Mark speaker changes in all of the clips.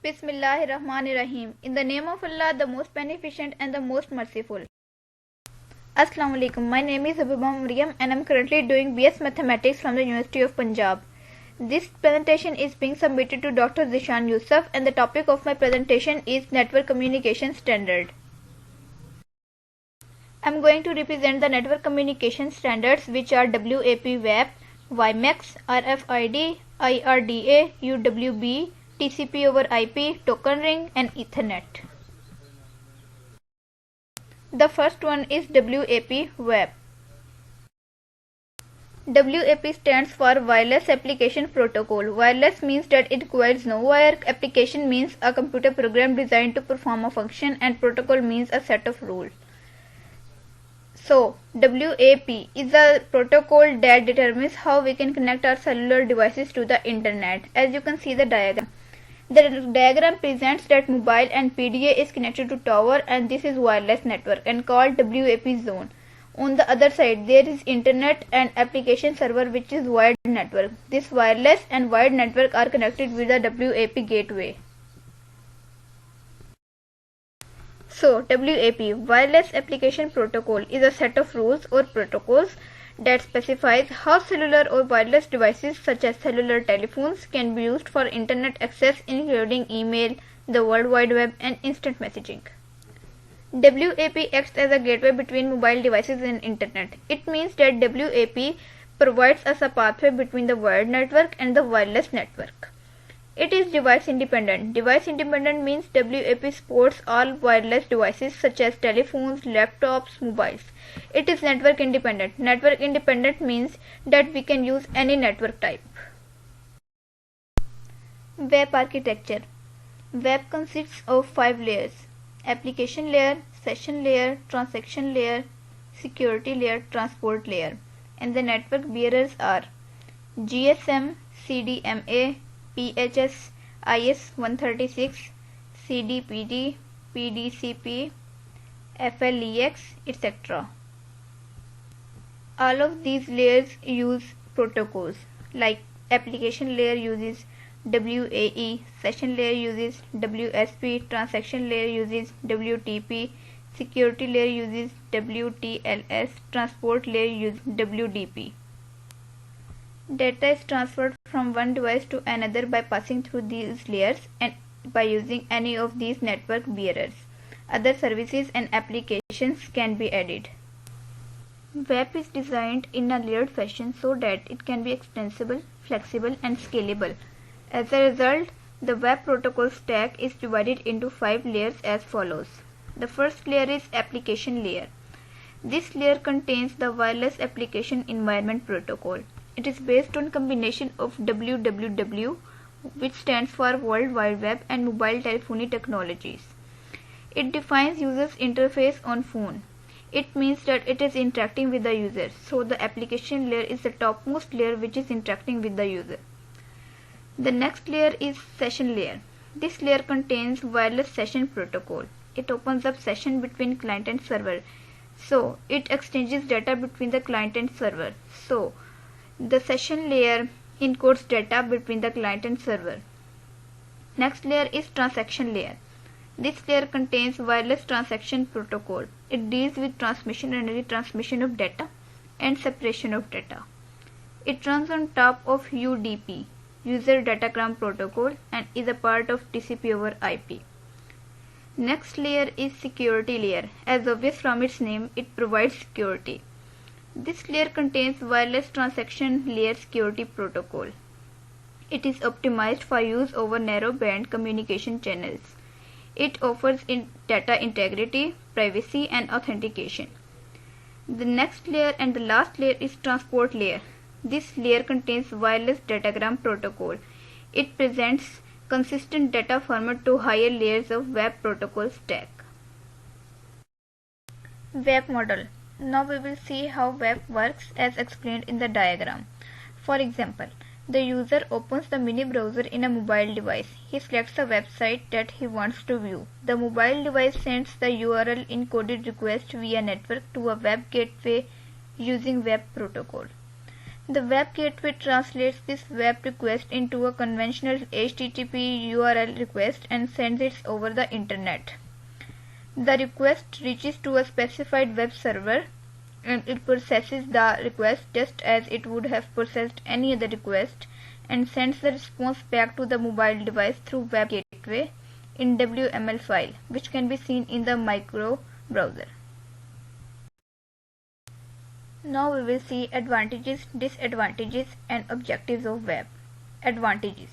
Speaker 1: Bismillahirrahmanirrahim. In the name of Allah, the most beneficent and the most merciful. Assalamu alaikum. My name is Habiba Maryam and I am currently doing BS Mathematics from the University of Punjab. This presentation is being submitted to Dr. Zishan Yusuf and the topic of my presentation is Network Communication Standard. I am going to represent the network communication standards which are WAP WAP, WiMAX, RFID, IRDA, UWB, TCP over IP, token ring and Ethernet. The first one is WAP WAP. WAP stands for Wireless Application Protocol. Wireless means that it requires no wire. Application means a computer program designed to perform a function, and protocol means a set of rules. So, WAP is a protocol that determines how we can connect our cellular devices to the internet. As you can see the diagram. The diagram presents that mobile and PDA is connected to tower and this is wireless network and called WAP zone. On the other side there is internet and application server which is wired network. This wireless and wired network are connected with the WAP gateway. So WAP, Wireless Application Protocol, is a set of rules or protocols that specifies how cellular or wireless devices such as cellular telephones can be used for internet access including email, the World Wide Web and instant messaging. WAP acts as a gateway between mobile devices and internet. It means that WAP provides us a pathway between the wired network and the wireless network. It is device independent. Device independent means WAP supports all wireless devices such as telephones, laptops, mobiles. It is network independent. Network independent means that we can use any network type. WAP architecture. WAP consists of 5 layers: application layer, session layer, transaction layer, security layer, transport layer. And the network bearers are GSM, CDMA, PHS, IS-136, CDPD, PDCP, FLEX, etc. All of these layers use protocols, like application layer uses WAE, session layer uses WSP, transaction layer uses WTP, security layer uses WTLS, transport layer uses WDP. Data is transferred from one device to another by passing through these layers and by using any of these network bearers. Other services and applications can be added. WAP is designed in a layered fashion so that it can be extensible, flexible and scalable. As a result, the WAP protocol stack is divided into 5 layers as follows. The first layer is application layer. This layer contains the Wireless Application Environment Protocol. It is based on combination of WWW, which stands for World Wide Web, and mobile telephony technologies. It defines user's interface on phone. It means that it is interacting with the user. So the application layer is the topmost layer which is interacting with the user. The next layer is session layer. This layer contains wireless session protocol. It opens up session between client and server. So it exchanges data between the client and server. So the session layer encodes data between the client and server. Next layer is transaction layer. This layer contains wireless transaction protocol. It deals with transmission and retransmission of data and separation of data. It runs on top of UDP, User Datagram Protocol, and is a part of TCP over IP. Next layer is security layer. As obvious from its name, it provides security. This layer contains wireless transaction layer security protocol. It is optimized for use over narrow band communication channels. It offers data integrity, privacy and authentication. The next layer and the last layer is transport layer. This layer contains wireless datagram protocol. It presents consistent data format to higher layers of WAP protocol stack. WAP model. Now we will see how WAP works as explained in the diagram. For example, the user opens the mini browser in a mobile device. He selects a website that he wants to view. The mobile device sends the URL encoded request via network to a web gateway using WAP protocol. The web gateway translates this web request into a conventional HTTP URL request and sends it over the internet. The request reaches to a specified web server and it processes the request just as it would have processed any other request and sends the response back to the mobile device through web gateway in WML file, which can be seen in the micro browser. Now we will see advantages, disadvantages and objectives of web. Advantages.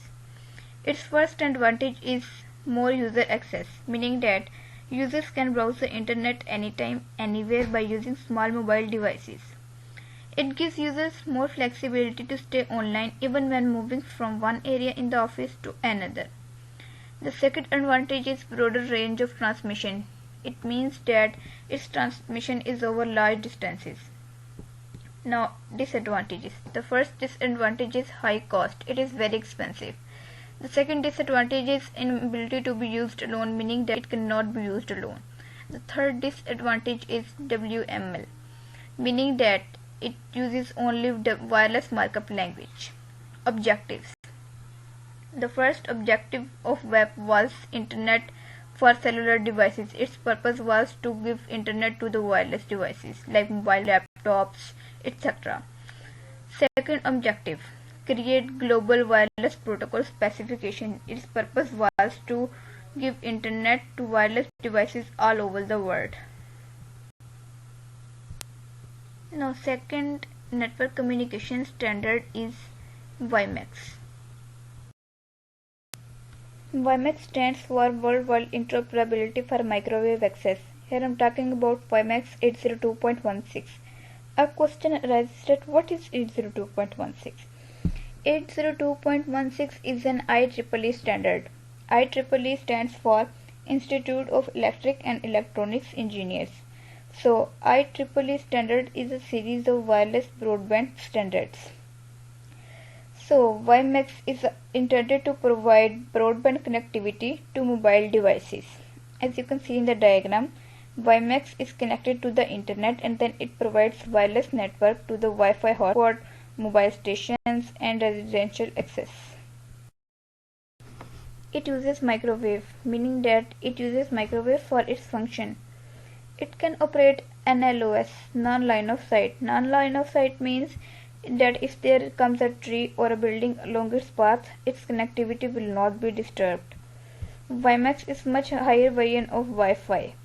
Speaker 1: Its first advantage is more user access, meaning that users can browse the internet anytime, anywhere by using small mobile devices. It gives users more flexibility to stay online even when moving from one area in the office to another. The second advantage is broader range of transmission. It means that its transmission is over large distances. Now, disadvantages. The first disadvantage is high cost. It is very expensive. The second disadvantage is inability to be used alone, meaning that it cannot be used alone. The third disadvantage is WML, meaning that it uses only the wireless markup language. Objectives. The first objective of web was internet for cellular devices. Its purpose was to give internet to the wireless devices like mobile laptops, etc. Second objective, create global wireless protocol specification. Its purpose was to give internet to wireless devices all over the world. Now, second network communication standard is WiMAX. WiMAX stands for Worldwide Interoperability for Microwave Access. Here I am talking about WiMAX 802.16. A question arises that what is 802.16? 802.16 is an IEEE standard. IEEE stands for Institute of Electric and Electronics Engineers. So, IEEE standard is a series of wireless broadband standards. So, WiMAX is intended to provide broadband connectivity to mobile devices. As you can see in the diagram, WiMAX is connected to the internet and then it provides wireless network to the Wi-Fi hotspot, mobile stations and residential access. It uses microwave, meaning that it uses microwave for its function. It can operate NLOS, non-line of sight. Non-line of sight means that if there comes a tree or a building along its path, its connectivity will not be disturbed. WiMAX is much higher version of Wi-Fi.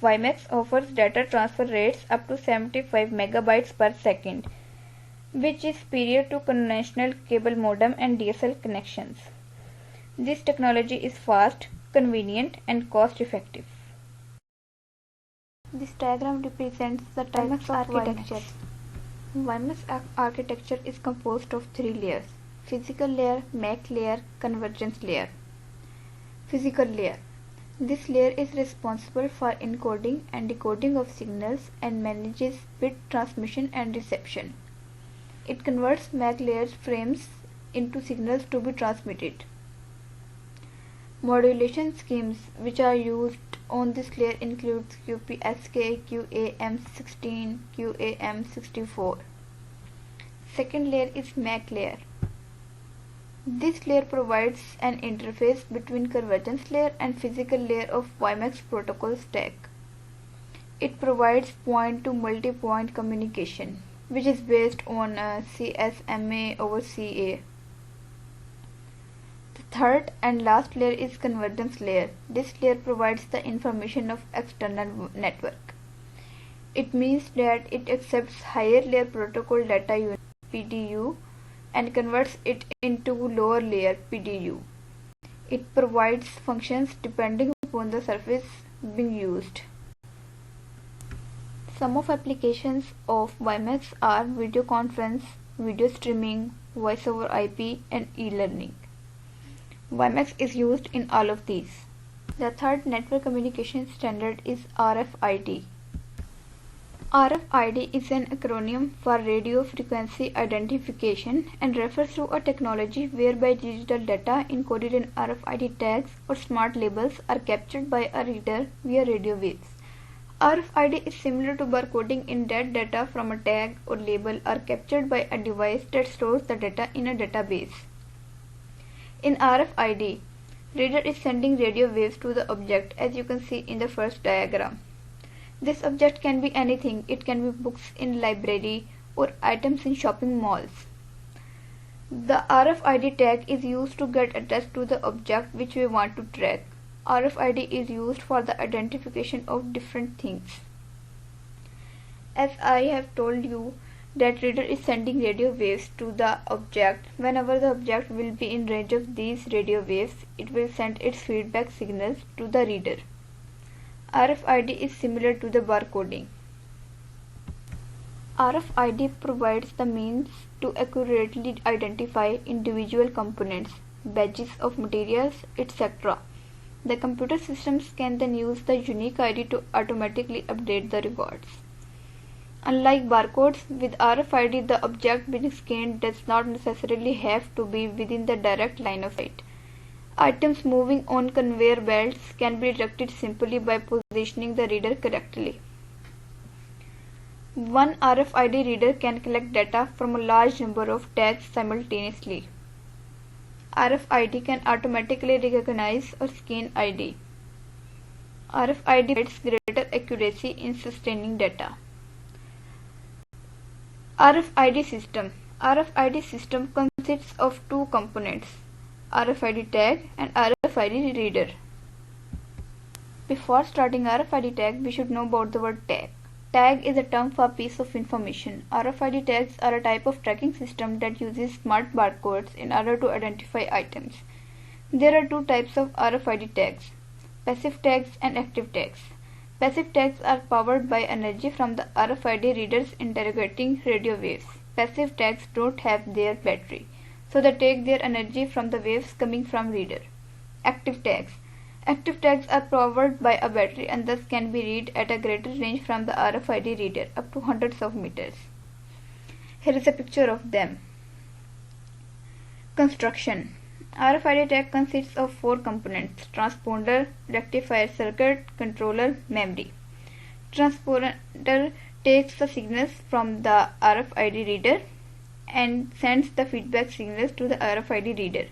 Speaker 1: WiMAX offers data transfer rates up to 75 megabytes per second, which is superior to conventional cable modem and DSL connections. This technology is fast, convenient, and cost-effective. This diagram represents the WiMAX architecture. WiMAX architecture is composed of three layers: physical layer, MAC layer, convergence layer. Physical layer. This layer is responsible for encoding and decoding of signals and manages bit transmission and reception. It converts MAC layer frames into signals to be transmitted. Modulation schemes which are used on this layer includes QPSK, QAM16, QAM64. Second layer is MAC layer. This layer provides an interface between convergence layer and physical layer of WiMAX protocol stack. It provides point-to-multipoint communication, which is based on CSMA over CA. The third and last layer is convergence layer. This layer provides the information of external network. It means that it accepts higher layer protocol data unit PDU and converts it into lower layer PDU. It provides functions depending upon the service being used. Some of applications of WiMAX are video conference, video streaming, voice over IP, and e-learning. WiMAX is used in all of these. The third network communication standard is RFID. RFID is an acronym for Radio Frequency Identification and refers to a technology whereby digital data encoded in RFID tags or smart labels are captured by a reader via radio waves. RFID is similar to barcoding in that data from a tag or label are captured by a device that stores the data in a database. In RFID, reader is sending radio waves to the object, as you can see in the first diagram. This object can be anything. It can be books in library or items in shopping malls. The RFID tag is used to get attached to the object which we want to track. RFID is used for the identification of different things. As I have told you that reader is sending radio waves to the object. Whenever the object will be in range of these radio waves, it will send its feedback signals to the reader. RFID is similar to the barcoding. RFID provides the means to accurately identify individual components, badges of materials, etc. The computer systems can then use the unique ID to automatically update the records. Unlike barcodes, with RFID the object being scanned does not necessarily have to be within the direct line of sight. Items moving on conveyor belts can be detected simply by positioning the reader correctly. One RFID reader can collect data from a large number of tags simultaneously. RFID can automatically recognize or scan ID. RFID provides greater accuracy in sustaining data. RFID system. RFID system consists of two components, RFID tag and RFID reader. Before starting RFID tag, we should know about the word tag. Tag is a term for a piece of information. RFID tags are a type of tracking system that uses smart barcodes in order to identify items. There are two types of RFID tags, passive tags and active tags. Passive tags are powered by energy from the RFID readers interrogating radio waves. Passive tags don't have their battery, so they take their energy from the waves coming from reader. Active tags. Active tags are powered by a battery and thus can be read at a greater range from the RFID reader, up to hundreds of meters. Here is a picture of them. Construction. RFID tag consists of four components: transponder, rectifier circuit, controller, memory. Transponder takes the signals from the RFID reader and sends the feedback signals to the RFID reader.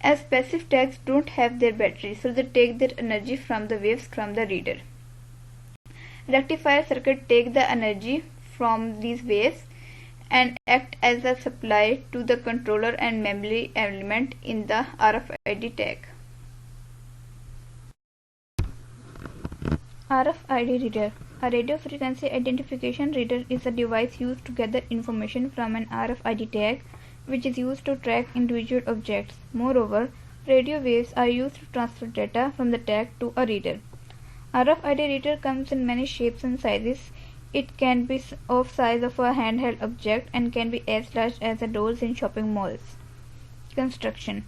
Speaker 1: As passive tags don't have their battery, so they take their energy from the waves from the reader. Rectifier circuit take the energy from these waves and act as a supply to the controller and memory element in the RFID tag. RFID reader. A radio frequency identification reader is a device used to gather information from an RFID tag, which is used to track individual objects. Moreover, radio waves are used to transfer data from the tag to a reader. RFID reader comes in many shapes and sizes. It can be of size of a handheld object and can be as large as the doors in shopping malls. Construction.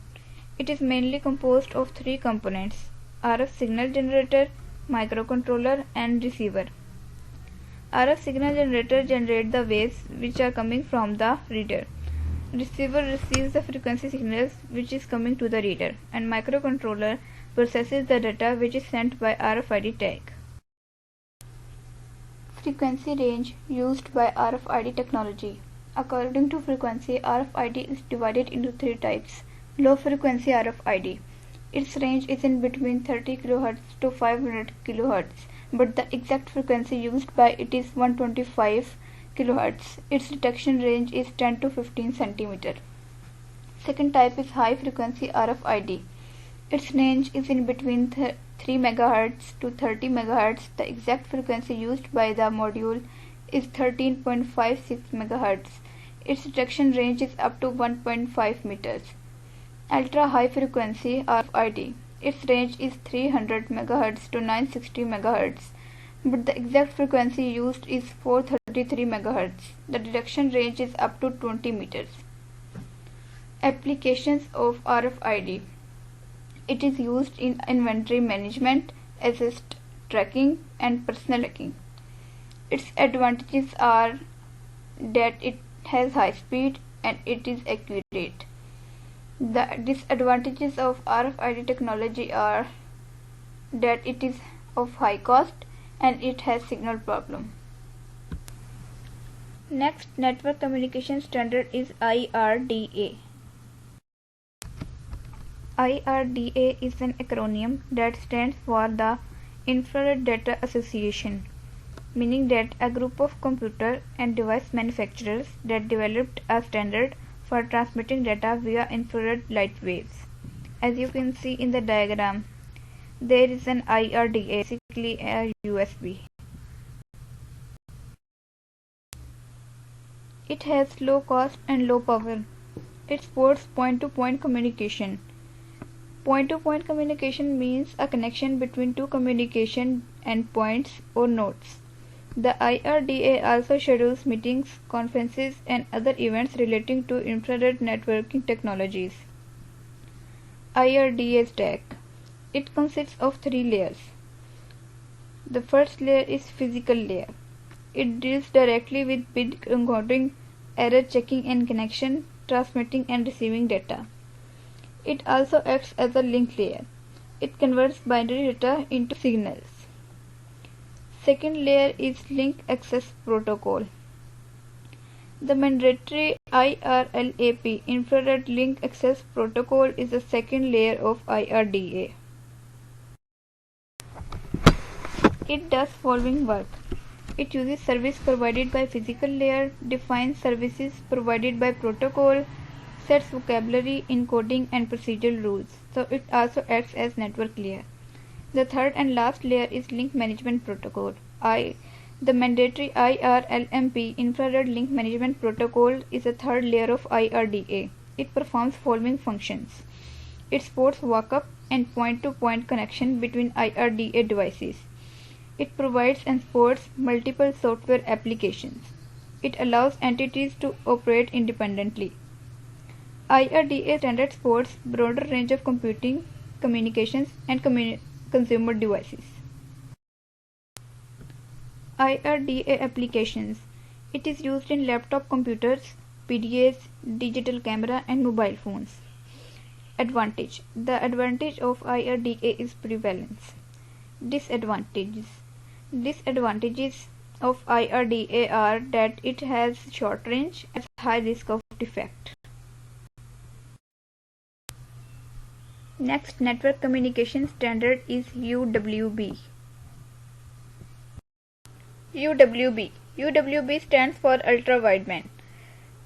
Speaker 1: It is mainly composed of three components: RF signal generator, microcontroller, and receiver. RF signal generator generates the waves which are coming from the reader. Receiver receives the frequency signals which is coming to the reader, and microcontroller processes the data which is sent by RFID tag. Frequency range used by RFID technology. According to frequency, RFID is divided into three types. Low frequency RFID. Its range is in between 30 kHz to 500 kHz, but the exact frequency used by it is 125 kHz. Its detection range is 10 to 15 cm. Second type is high frequency RFID. Its range is in between 3 MHz to 30 MHz. The exact frequency used by the module is 13.56 MHz. Its detection range is up to 1.5 meters. Ultra high frequency RFID. Its range is 300 MHz to 960 MHz, but the exact frequency used is 433 MHz. The detection range is up to 20 meters. Applications of RFID. It is used in inventory management, asset tracking, and personal tracking. Its advantages are that it has high speed and it is accurate. The disadvantages of RFID technology are that it is of high cost and it has signal problem. Next network communication standard is IRDA. IRDA is an acronym that stands for the Infrared Data Association, meaning that a group of computer and device manufacturers that developed a standard for transmitting data via infrared light waves. As you can see in the diagram, there is an IRDA, basically a USB. It has low cost and low power. It supports point-to-point communication. Point-to-point communication means a connection between two communication endpoints or nodes. The IRDA also schedules meetings, conferences, and other events relating to infrared networking technologies. IRDA stack. It consists of 3 layers. The first layer is physical layer. It deals directly with bit encoding, error checking and connection, transmitting and receiving data. It also acts as a link layer. It converts binary data into signals. Second layer is Link Access Protocol. The mandatory IRLAP Infrared Link Access Protocol is the second layer of IRDA. It does following work. It uses service provided by physical layer, defines services provided by protocol, sets vocabulary, encoding and procedural rules. So it also acts as network layer. The third and last layer is Link Management Protocol. The mandatory IRLMP Infrared Link Management Protocol is the third layer of IRDA. It performs following functions. It supports walk-up and point-to-point connection between IRDA devices. It provides and supports multiple software applications. It allows entities to operate independently. IRDA standard supports broader range of computing, communications, and consumer devices. IRDA applications. It is used in laptop computers, PDAs, digital camera, and mobile phones. Advantage. The advantage of IRDA is prevalence. Disadvantages. Disadvantages of IRDA are that it has short range and high risk of defect. Next network communication standard is UWB. UWB stands for Ultra Wideband.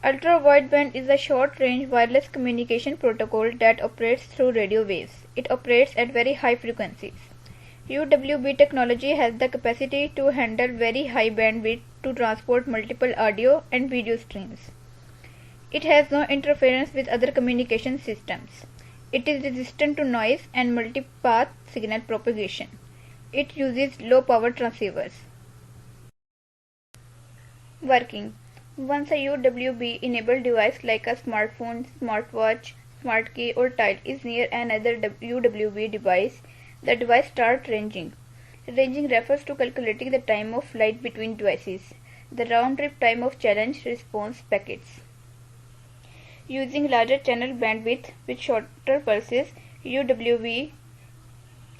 Speaker 1: Ultra Wideband is a short-range wireless communication protocol that operates through radio waves. It operates at very high frequencies. UWB technology has the capacity to handle very high bandwidth to transport multiple audio and video streams. It has no interference with other communication systems. It is resistant to noise and multipath signal propagation. It uses low power transceivers. Working. Once a UWB enabled device like a smartphone, smartwatch, smart key or tile is near another UWB device, the device starts ranging. Ranging refers to calculating the time of flight between devices, the round trip time of challenge response packets. Using larger channel bandwidth with shorter pulses, UWB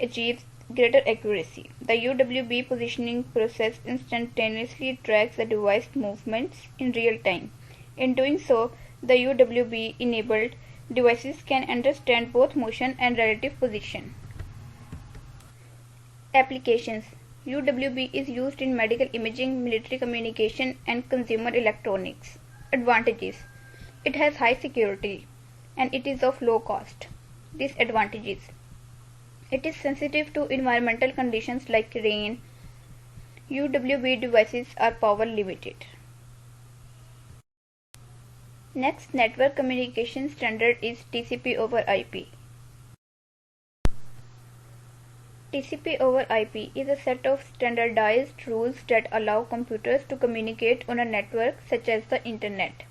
Speaker 1: achieves greater accuracy. The UWB positioning process instantaneously tracks the device movements in real time. In doing so, the UWB enabled devices can understand both motion and relative position. Applications. UWB is used in medical imaging, military communication, and consumer electronics. Advantages. It has high security and it is of low cost. Disadvantages. It is sensitive to environmental conditions like rain. UWB devices are power limited. Next network communication standard is TCP over IP. TCP over IP is a set of standardized rules that allow computers to communicate on a network such as the Internet.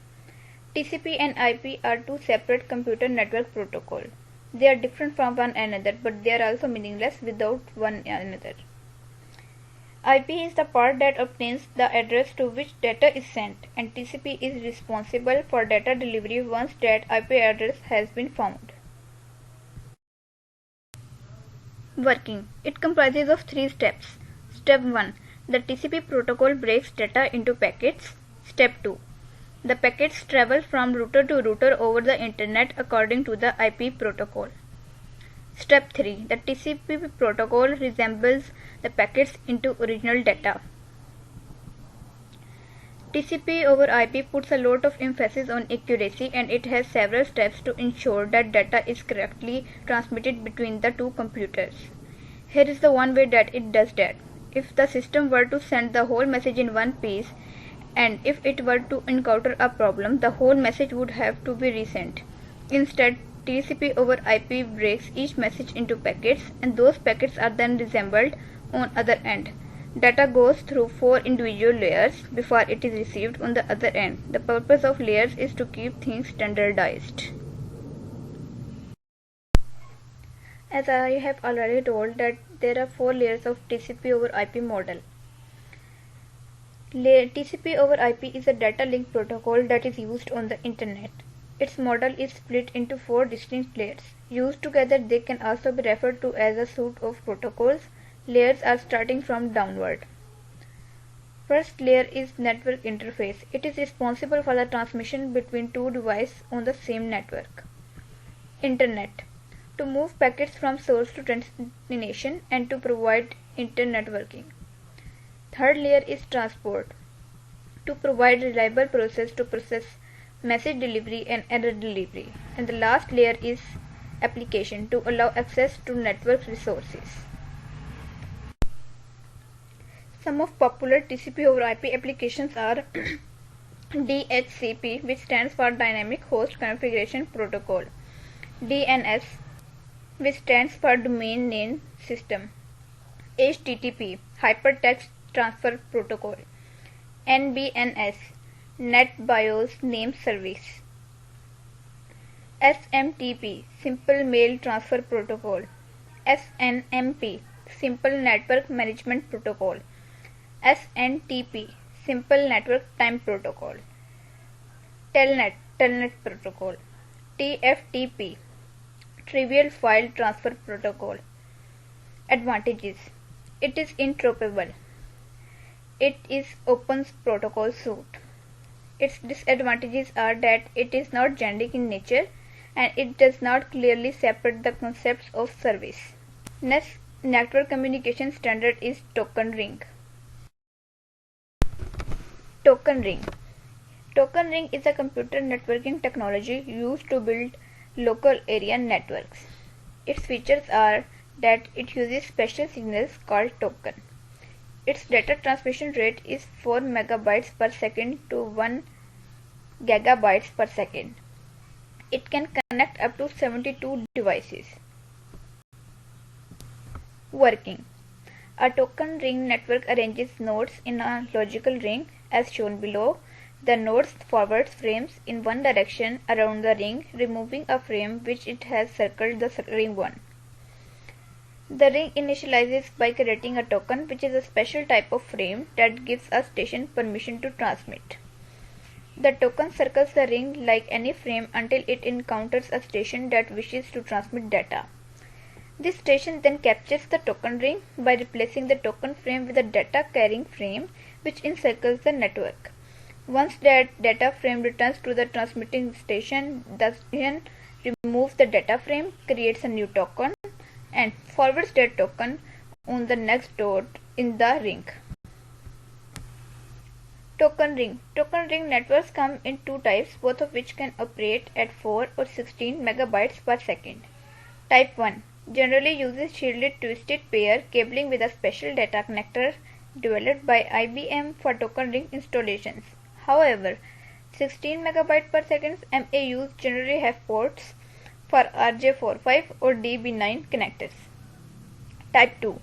Speaker 1: TCP and IP are two separate computer network protocols. They are different from one another, but they are also meaningless without one another. IP is the part that obtains the address to which data is sent, and TCP is responsible for data delivery once that IP address has been found. Working. It comprises of 3 steps. Step 1. The TCP protocol breaks data into packets. Step 2. The packets travel from router to router over the internet according to the IP protocol. Step 3. The TCP protocol resembles the packets into original data. TCP over IP puts a lot of emphasis on accuracy, and it has several steps to ensure that data is correctly transmitted between the two computers. Here is the one way that it does that. If the system were to send the whole message in one piece, and if it were to encounter a problem, the whole message would have to be resent. Instead, TCP over IP breaks each message into packets, and those packets are then reassembled on other end. Data goes through 4 individual layers before it is received on the other end. The purpose of layers is to keep things standardized. As I have already told that there are 4 layers of TCP over IP model. TCP over IP is a data link protocol that is used on the internet. Its model is split into 4 distinct layers. Used together, they can also be referred to as a suite of protocols. Layers are starting from downward. First layer is network interface. It is responsible for the transmission between two devices on the same network. Internet. To move packets from source to destination and to provide internetworking. Third layer is transport. To provide reliable process to process message delivery and error delivery. And the last layer is application, to allow access to network resources. Some of popular TCP over IP applications are DHCP, which stands for Dynamic Host Configuration Protocol, DNS, which stands for Domain Name System, HTTP, Hypertext Transfer Protocol, NBNS, Net BIOS Name Service, SMTP, Simple Mail Transfer Protocol, SNMP, Simple Network Management Protocol, SNTP, Simple Network Time Protocol, Telnet Protocol, TFTP, Trivial File Transfer Protocol. Advantages: it is interoperable. It is open protocol suite. Its disadvantages are that it is not generic in nature and it does not clearly separate the concepts of service. Next network communication standard is token ring. Token ring. Token ring is a computer networking technology used to build local area networks. Its features are that it uses special signals called token. Its data transmission rate is 4 megabytes per second to 1 gigabytes per second. It can connect up to 72 devices. Working. A token ring network arranges nodes in a logical ring as shown below. The nodes forwards frames in one direction around the ring, removing a frame which it has circled the ring one. The ring initializes by creating a token, which is a special type of frame that gives a station permission to transmit. The token circles the ring like any frame until it encounters a station that wishes to transmit data. This station then captures the token ring by replacing the token frame with a data carrying frame which encircles the network. Once that data frame returns to the transmitting station, the station removes the data frame, creates a new token, and forwards that token on the next node in the ring. Token ring. Token ring networks come in two types, both of which can operate at 4 or 16 megabytes per second. Type 1 generally uses shielded twisted pair cabling with a special data connector developed by IBM for token ring installations. However, 16 megabyte per second MAUs generally have ports for RJ45 or DB9 connectors. Type 2.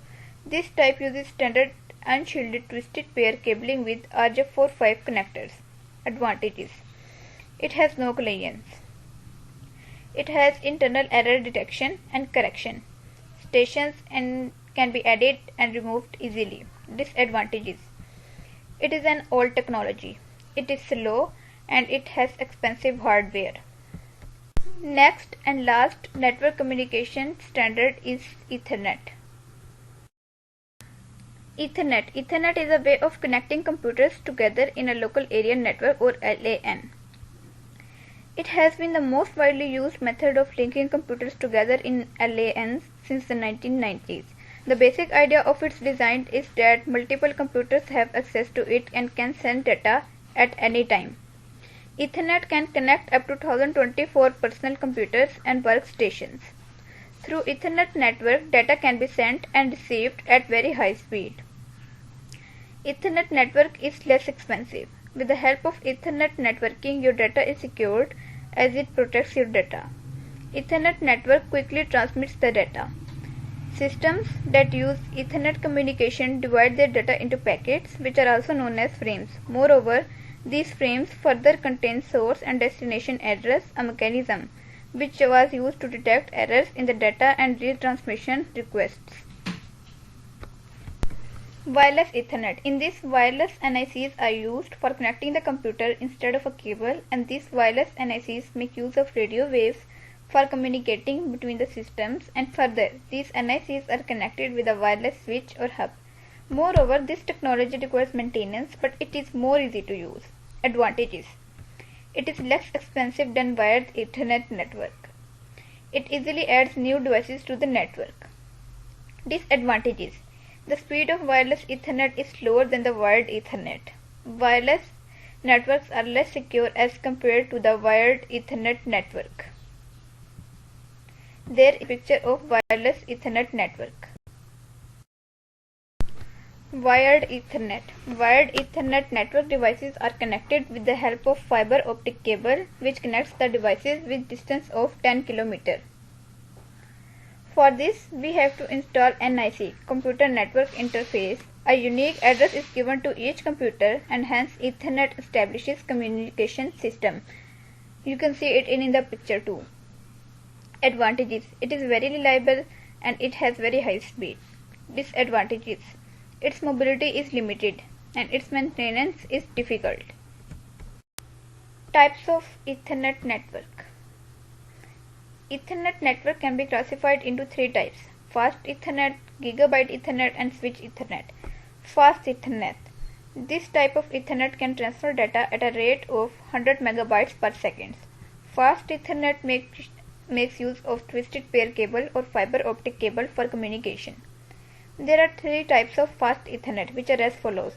Speaker 1: This type uses standard unshielded twisted pair cabling with RJ45 connectors. Advantages: it has no collisions. It has internal error detection and correction. Stations can be added and removed easily. Disadvantages: it is an old technology. It is slow and it has expensive hardware. Next and last network communication standard is Ethernet. Ethernet. Ethernet is a way of connecting computers together in a local area network or LAN. It has been the most widely used method of linking computers together in LANs since the 1990s. The basic idea of its design is that multiple computers have access to it and can send data at any time. Ethernet can connect up to 1024 personal computers and workstations. Through Ethernet network, data can be sent and received at very high speed. Ethernet network is less expensive. With the help of Ethernet networking, your data is secured as it protects your data. Ethernet network quickly transmits the data. Systems that use Ethernet communication divide their data into packets, which are also known as frames. Moreover, these frames further contain source and destination address, a mechanism which was used to detect errors in the data and retransmission requests. Wireless Ethernet. In this, wireless NICs are used for connecting the computer instead of a cable, and these wireless NICs make use of radio waves for communicating between the systems, and further, these NICs are connected with a wireless switch or hub. Moreover, this technology requires maintenance, but it is more easy to use. Advantages. It is less expensive than wired Ethernet network. It easily adds new devices to the network. Disadvantages. The speed of wireless Ethernet is slower than the wired Ethernet. Wireless networks are less secure as compared to the wired Ethernet network. There is a picture of wireless Ethernet network. Wired Ethernet. Wired Ethernet network devices are connected with the help of fiber optic cable, which connects the devices with distance of 10 km. For this, we have to install NIC, Computer Network Interface. A unique address is given to each computer, and hence Ethernet establishes communication system. You can see it in the picture too. Advantages. It is very reliable and it has very high speed. Disadvantages. Its mobility is limited and its maintenance is difficult. Types of Ethernet network. Ethernet network can be classified into three types: Fast Ethernet, Gigabit Ethernet, and Switch Ethernet. Fast Ethernet. This type of Ethernet can transfer data at a rate of 100 megabytes per second. Fast Ethernet makes use of twisted pair cable or fiber optic cable for communication. There are three types of Fast Ethernet, which are as follows: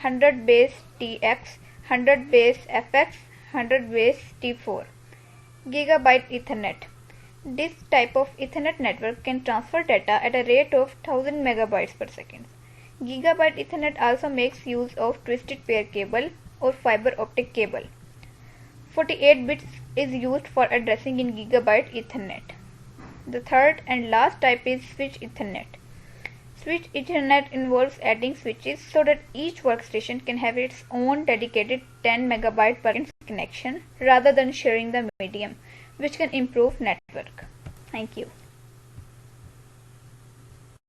Speaker 1: 100 base TX, 100 base FX, 100 base T4. Gigabit Ethernet. This type of Ethernet network can transfer data at a rate of 1000 megabytes per second. Gigabit Ethernet also makes use of twisted pair cable or fiber optic cable. 48 bits is used for addressing in Gigabit Ethernet. The third and last type is Switch Ethernet. Switch Ethernet involves adding switches so that each workstation can have its own dedicated 10 megabyte per second connection rather than sharing the medium, which can improve network. Thank you.